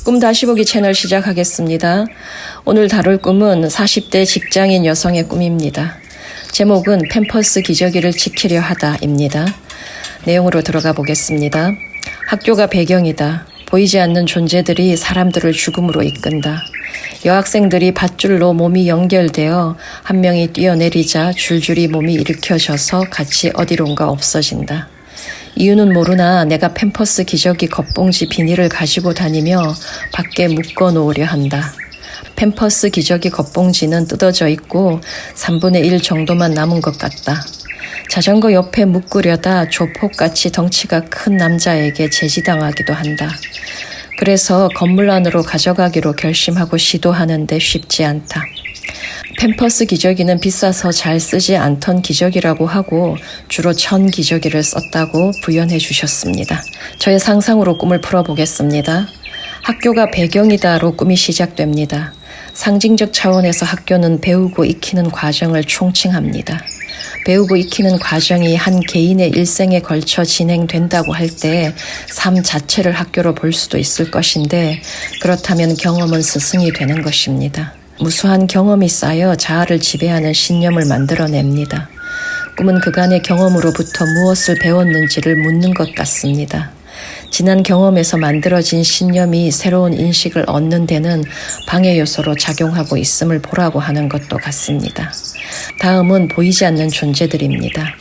꿈 다시 보기 채널 시작하겠습니다. 오늘 다룰 꿈은 40대 직장인 여성의 꿈입니다. 제목은 팸퍼스 기저귀를 지키려 하다입니다. 내용으로 들어가 보겠습니다. 학교가 배경이다. 보이지 않는 존재들이 사람들을 죽음으로 이끈다. 여학생들이 밧줄로 몸이 연결되어 한 명이 뛰어내리자 줄줄이 몸이 일으켜져서 같이 어디론가 없어진다. 이유는 모르나 내가 팸퍼스 기저귀 겉봉지 비닐을 가지고 다니며 밖에 묶어 놓으려 한다. 팸퍼스 기저귀 겉봉지는 뜯어져 있고 3분의 1 정도만 남은 것 같다. 자전거 옆에 묶으려다 조폭같이 덩치가 큰 남자에게 제지당하기도 한다. 그래서 건물 안으로 가져가기로 결심하고 시도하는데 쉽지 않다. 팸퍼스 기저귀는 비싸서 잘 쓰지 않던 기저귀라고 하고 주로 천 기저귀를 썼다고 부연해 주셨습니다. 저의 상상으로 꿈을 풀어보겠습니다. 학교가 배경이다로 꿈이 시작됩니다. 상징적 차원에서 학교는 배우고 익히는 과정을 총칭합니다. 배우고 익히는 과정이 한 개인의 일생에 걸쳐 진행된다고 할 때 삶 자체를 학교로 볼 수도 있을 것인데 그렇다면 경험은 스승이 되는 것입니다. 무수한 경험이 쌓여 자아를 지배하는 신념을 만들어냅니다. 꿈은 그간의 경험으로부터 무엇을 배웠는지를 묻는 것 같습니다. 지난 경험에서 만들어진 신념이 새로운 인식을 얻는 데는 방해 요소로 작용하고 있음을 보라고 하는 것도 같습니다. 다음은 보이지 않는 존재들입니다.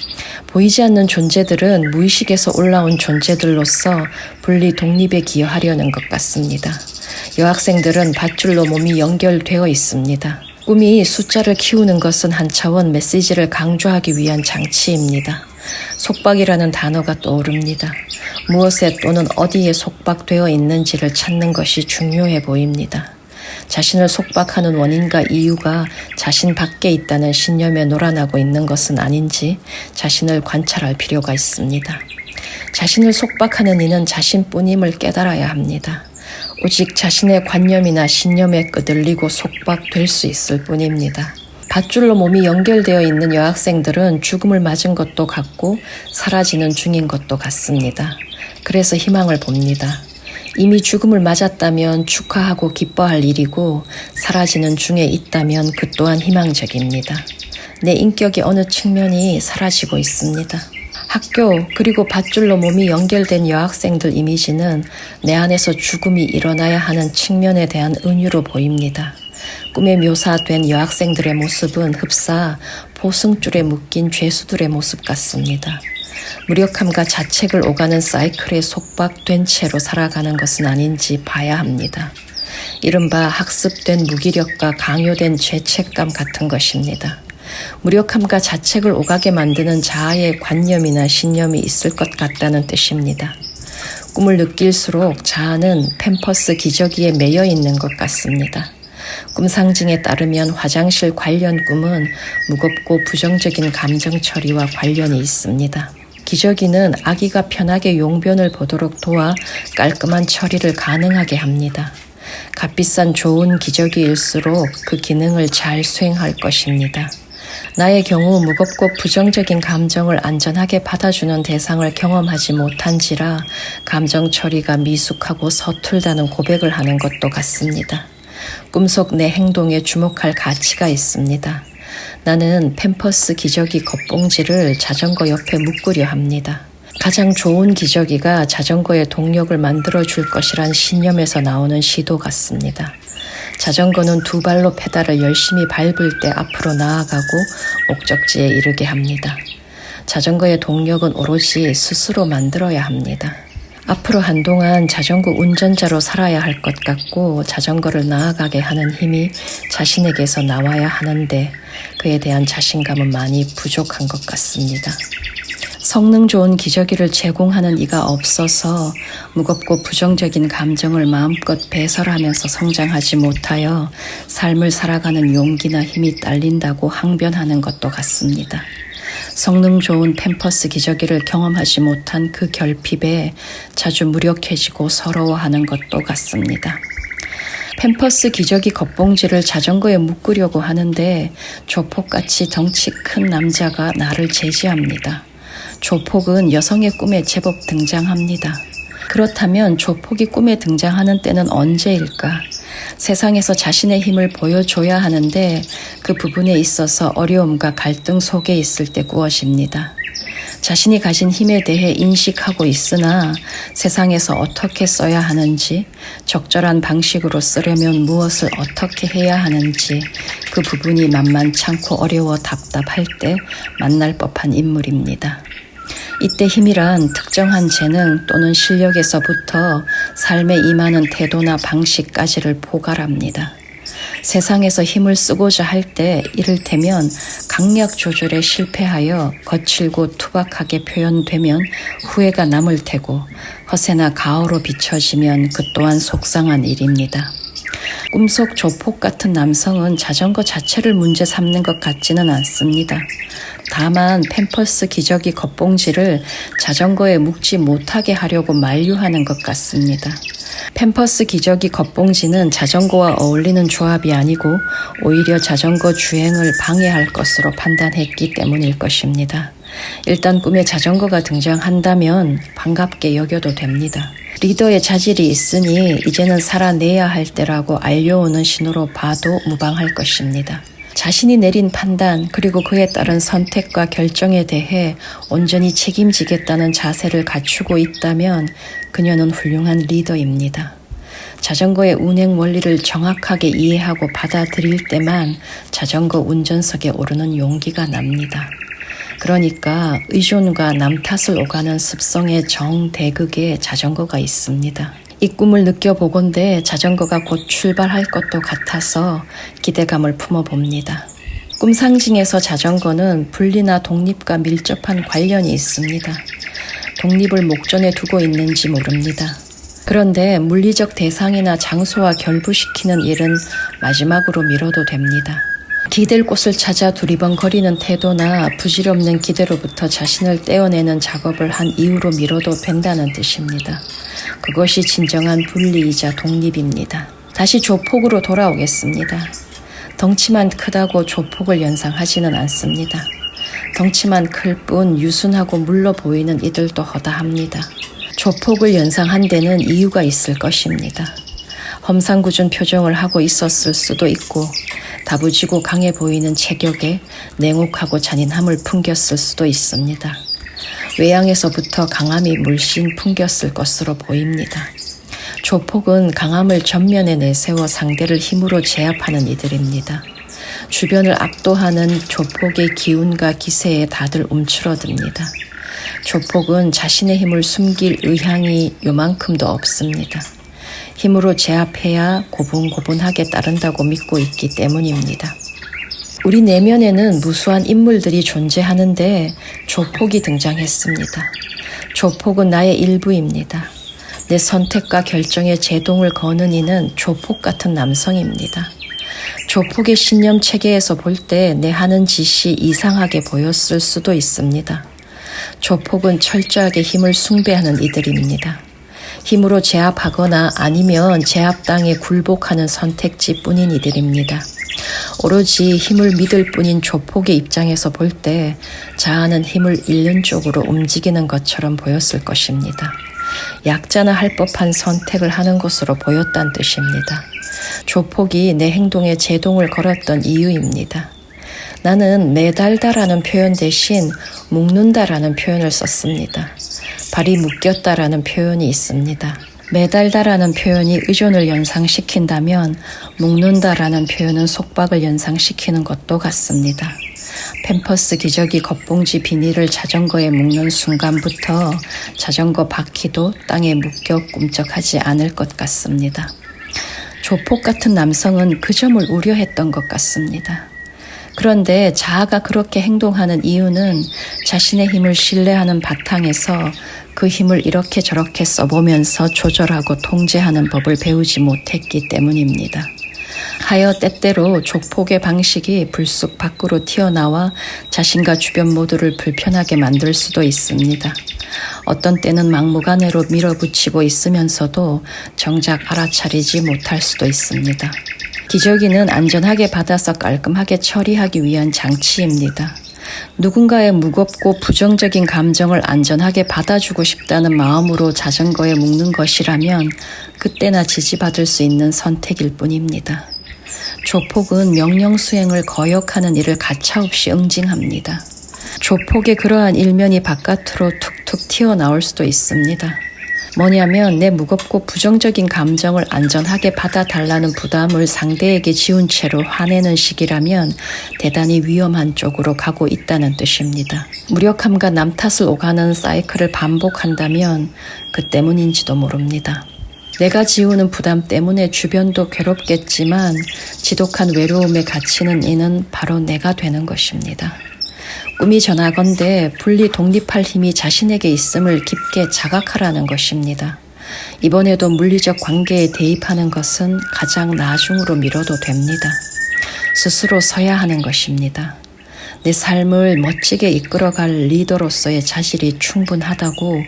보이지 않는 존재들은 무의식에서 올라온 존재들로서 분리 독립에 기여하려는 것 같습니다. 여학생들은 밧줄로 몸이 연결되어 있습니다. 꿈이 숫자를 키우는 것은 한 차원 메시지를 강조하기 위한 장치입니다. 속박이라는 단어가 떠오릅니다. 무엇에 또는 어디에 속박되어 있는지를 찾는 것이 중요해 보입니다. 자신을 속박하는 원인과 이유가 자신 밖에 있다는 신념에 놀아나고 있는 것은 아닌지 자신을 관찰할 필요가 있습니다. 자신을 속박하는 이는 자신뿐임을 깨달아야 합니다. 오직 자신의 관념이나 신념에 끄들리고 속박될 수 있을 뿐입니다. 밧줄로 몸이 연결되어 있는 여학생들은 죽음을 맞은 것도 같고 사라지는 중인 것도 같습니다. 그래서 희망을 봅니다. 이미 죽음을 맞았다면 축하하고 기뻐할 일이고 사라지는 중에 있다면 그 또한 희망적입니다. 내 인격의 어느 측면이 사라지고 있습니다. 학교 그리고 밧줄로 몸이 연결된 여학생들 이미지는 내 안에서 죽음이 일어나야 하는 측면에 대한 은유로 보입니다. 꿈에 묘사된 여학생들의 모습은 흡사 보승줄에 묶인 죄수들의 모습 같습니다. 무력함과 자책을 오가는 사이클에 속박된 채로 살아가는 것은 아닌지 봐야 합니다. 이른바 학습된 무기력과 강요된 죄책감 같은 것입니다. 무력함과 자책을 오가게 만드는 자아의 관념이나 신념이 있을 것 같다는 뜻입니다. 꿈을 느낄수록 자아는 팸퍼스 기저귀에 매여 있는 것 같습니다. 꿈 상징에 따르면 화장실 관련 꿈은 무겁고 부정적인 감정 처리와 관련이 있습니다. 기저귀는 아기가 편하게 용변을 보도록 도와 깔끔한 처리를 가능하게 합니다. 값비싼 좋은 기저귀일수록 그 기능을 잘 수행할 것입니다. 나의 경우 무겁고 부정적인 감정을 안전하게 받아주는 대상을 경험하지 못한지라 감정 처리가 미숙하고 서툴다는 고백을 하는 것도 같습니다. 꿈속 내 행동에 주목할 가치가 있습니다. 나는 팸퍼스 기저귀 겉봉지를 자전거 옆에 묶으려 합니다. 가장 좋은 기저귀가 자전거의 동력을 만들어줄 것이란 신념에서 나오는 시도 같습니다. 자전거는 두 발로 페달을 열심히 밟을 때 앞으로 나아가고 목적지에 이르게 합니다. 자전거의 동력은 오로지 스스로 만들어야 합니다. 앞으로 한동안 자전거 운전자로 살아야 할 것 같고 자전거를 나아가게 하는 힘이 자신에게서 나와야 하는데 그에 대한 자신감은 많이 부족한 것 같습니다. 성능 좋은 기저귀를 제공하는 이가 없어서 무겁고 부정적인 감정을 마음껏 배설하면서 성장하지 못하여 삶을 살아가는 용기나 힘이 딸린다고 항변하는 것도 같습니다. 성능 좋은 팸퍼스 기저귀를 경험하지 못한 그 결핍에 자주 무력해지고 서러워하는 것도 같습니다. 팸퍼스 기저귀 겉봉지를 자전거에 묶으려고 하는데 조폭같이 덩치 큰 남자가 나를 제지합니다. 조폭은 여성의 꿈에 제법 등장합니다. 그렇다면 조폭이 꿈에 등장하는 때는 언제일까? 세상에서 자신의 힘을 보여줘야 하는데 그 부분에 있어서 어려움과 갈등 속에 있을 때 꾸어집니다. 자신이 가진 힘에 대해 인식하고 있으나 세상에서 어떻게 써야 하는지, 적절한 방식으로 쓰려면 무엇을 어떻게 해야 하는지 그 부분이 만만찮고 어려워 답답할 때 만날 법한 인물입니다. 이때 힘이란 특정한 재능 또는 실력에서부터 삶에 임하는 태도나 방식까지를 포괄합니다. 세상에서 힘을 쓰고자 할 때 이를테면 강약 조절에 실패하여 거칠고 투박하게 표현되면 후회가 남을 테고 허세나 가오로 비춰지면 그 또한 속상한 일입니다. 꿈속 조폭 같은 남성은 자전거 자체를 문제 삼는 것 같지는 않습니다. 다만 팸퍼스 기저귀 겉봉지를 자전거에 묶지 못하게 하려고 만류하는 것 같습니다. 팸퍼스 기저귀 겉봉지는 자전거와 어울리는 조합이 아니고 오히려 자전거 주행을 방해할 것으로 판단했기 때문일 것입니다. 일단 꿈에 자전거가 등장한다면 반갑게 여겨도 됩니다. 리더의 자질이 있으니 이제는 살아내야 할 때라고 알려오는 신호로 봐도 무방할 것입니다. 자신이 내린 판단 그리고 그에 따른 선택과 결정에 대해 온전히 책임지겠다는 자세를 갖추고 있다면 그녀는 훌륭한 리더입니다. 자전거의 운행 원리를 정확하게 이해하고 받아들일 때만 자전거 운전석에 오르는 용기가 납니다. 그러니까 의존과 남 탓을 오가는 습성의 정대극에 자전거가 있습니다. 이 꿈을 느껴보건대 자전거가 곧 출발할 것도 같아서 기대감을 품어봅니다. 꿈 상징에서 자전거는 분리나 독립과 밀접한 관련이 있습니다. 독립을 목전에 두고 있는지 모릅니다. 그런데 물리적 대상이나 장소와 결부시키는 일은 마지막으로 미뤄도 됩니다. 기댈 곳을 찾아 두리번거리는 태도나 부질없는 기대로부터 자신을 떼어내는 작업을 한 이후로 미뤄도 된다는 뜻입니다. 그것이 진정한 분리이자 독립입니다. 다시 조폭으로 돌아오겠습니다. 덩치만 크다고 조폭을 연상하지는 않습니다. 덩치만 클 뿐 유순하고 물러 보이는 이들도 허다합니다. 조폭을 연상한 데는 이유가 있을 것입니다. 험상궂은 표정을 하고 있었을 수도 있고 다부지고 강해 보이는 체격에 냉혹하고 잔인함을 풍겼을 수도 있습니다. 외양에서부터 강함이 물씬 풍겼을 것으로 보입니다. 조폭은 강함을 전면에 내세워 상대를 힘으로 제압하는 이들입니다. 주변을 압도하는 조폭의 기운과 기세에 다들 움츠러듭니다. 조폭은 자신의 힘을 숨길 의향이 요만큼도 없습니다. 힘으로 제압해야 고분고분하게 따른다고 믿고 있기 때문입니다. 우리 내면에는 무수한 인물들이 존재하는데 조폭이 등장했습니다. 조폭은 나의 일부입니다. 내 선택과 결정에 제동을 거는 이는 조폭 같은 남성입니다. 조폭의 신념 체계에서 볼 때 내 하는 짓이 이상하게 보였을 수도 있습니다. 조폭은 철저하게 힘을 숭배하는 이들입니다. 힘으로 제압하거나 아니면 제압당에 굴복하는 선택지뿐인 이들입니다. 오로지 힘을 믿을 뿐인 조폭의 입장에서 볼 때 자아는 힘을 잃는 쪽으로 움직이는 것처럼 보였을 것입니다. 약자나 할 법한 선택을 하는 것으로 보였다는 뜻입니다. 조폭이 내 행동에 제동을 걸었던 이유입니다. 나는 매달다라는 표현 대신 묶는다라는 표현을 썼습니다. 발이 묶였다라는 표현이 있습니다. 매달다라는 표현이 의존을 연상시킨다면 묶는다라는 표현은 속박을 연상시키는 것도 같습니다. 팸퍼스 기저귀 겉봉지 비닐을 자전거에 묶는 순간부터 자전거 바퀴도 땅에 묶여 꿈쩍하지 않을 것 같습니다. 조폭 같은 남성은 그 점을 우려했던 것 같습니다. 그런데 자아가 그렇게 행동하는 이유는 자신의 힘을 신뢰하는 바탕에서 그 힘을 이렇게 저렇게 써보면서 조절하고 통제하는 법을 배우지 못했기 때문입니다. 하여 때때로 조폭의 방식이 불쑥 밖으로 튀어나와 자신과 주변 모두를 불편하게 만들 수도 있습니다. 어떤 때는 막무가내로 밀어붙이고 있으면서도 정작 알아차리지 못할 수도 있습니다. 기저귀는 안전하게 받아서 깔끔하게 처리하기 위한 장치입니다. 누군가의 무겁고 부정적인 감정을 안전하게 받아주고 싶다는 마음으로 자전거에 묶는 것이라면 그때나 지지받을 수 있는 선택일 뿐입니다. 조폭은 명령 수행을 거역하는 일을 가차없이 응징합니다. 조폭의 그러한 일면이 바깥으로 툭툭 튀어나올 수도 있습니다. 뭐냐면 내 무겁고 부정적인 감정을 안전하게 받아달라는 부담을 상대에게 지운 채로 화내는 식이라면 대단히 위험한 쪽으로 가고 있다는 뜻입니다. 무력함과 남 탓을 오가는 사이클을 반복한다면 그 때문인지도 모릅니다. 내가 지우는 부담 때문에 주변도 괴롭겠지만 지독한 외로움에 갇히는 이는 바로 내가 되는 것입니다. 꿈이 전하건대 분리 독립할 힘이 자신에게 있음을 깊게 자각하라는 것입니다. 이번에도 물리적 관계에 대입하는 것은 가장 나중으로 미뤄도 됩니다. 스스로 서야 하는 것입니다. 내 삶을 멋지게 이끌어갈 리더로서의 자질이 충분하다고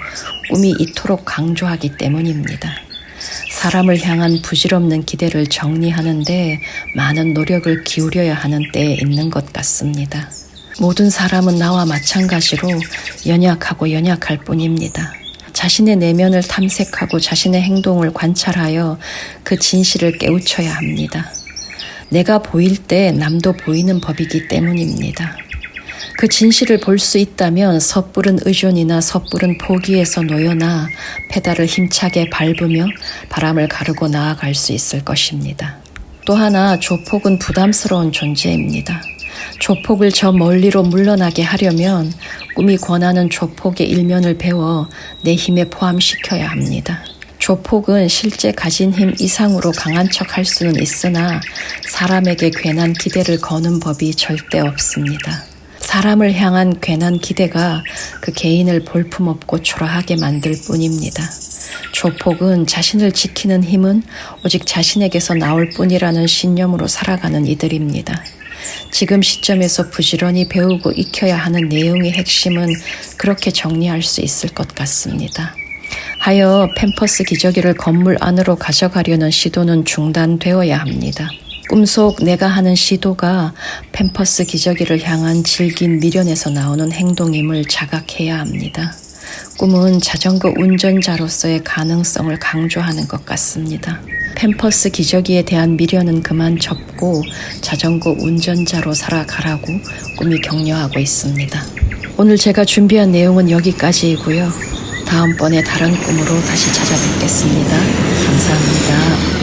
꿈이 이토록 강조하기 때문입니다. 사람을 향한 부질없는 기대를 정리하는데 많은 노력을 기울여야 하는 때에 있는 것 같습니다. 모든 사람은 나와 마찬가지로 연약하고 연약할 뿐입니다. 자신의 내면을 탐색하고 자신의 행동을 관찰하여 그 진실을 깨우쳐야 합니다. 내가 보일 때 남도 보이는 법이기 때문입니다. 그 진실을 볼 수 있다면 섣부른 의존이나 섣부른 포기에서 놓여나 페달을 힘차게 밟으며 바람을 가르고 나아갈 수 있을 것입니다. 또 하나 조폭은 부담스러운 존재입니다. 조폭을 저 멀리로 물러나게 하려면 꿈이 권하는 조폭의 일면을 배워 내 힘에 포함시켜야 합니다. 조폭은 실제 가진 힘 이상으로 강한 척 할 수는 있으나 사람에게 괜한 기대를 거는 법이 절대 없습니다. 사람을 향한 괜한 기대가 그 개인을 볼품없고 초라하게 만들 뿐입니다. 조폭은 자신을 지키는 힘은 오직 자신에게서 나올 뿐이라는 신념으로 살아가는 이들입니다. 지금 시점에서 부지런히 배우고 익혀야 하는 내용의 핵심은 그렇게 정리할 수 있을 것 같습니다. 하여 팸퍼스 기저귀를 건물 안으로 가져가려는 시도는 중단되어야 합니다. 꿈속 내가 하는 시도가 팸퍼스 기저귀를 향한 질긴 미련에서 나오는 행동임을 자각해야 합니다. 꿈은 자전거 운전자로서의 가능성을 강조하는 것 같습니다. 팸퍼스 기저귀에 대한 미련은 그만 접고 자전거 운전자로 살아가라고 꿈이 격려하고 있습니다. 오늘 제가 준비한 내용은 여기까지이고요. 다음번에 다른 꿈으로 다시 찾아뵙겠습니다. 감사합니다.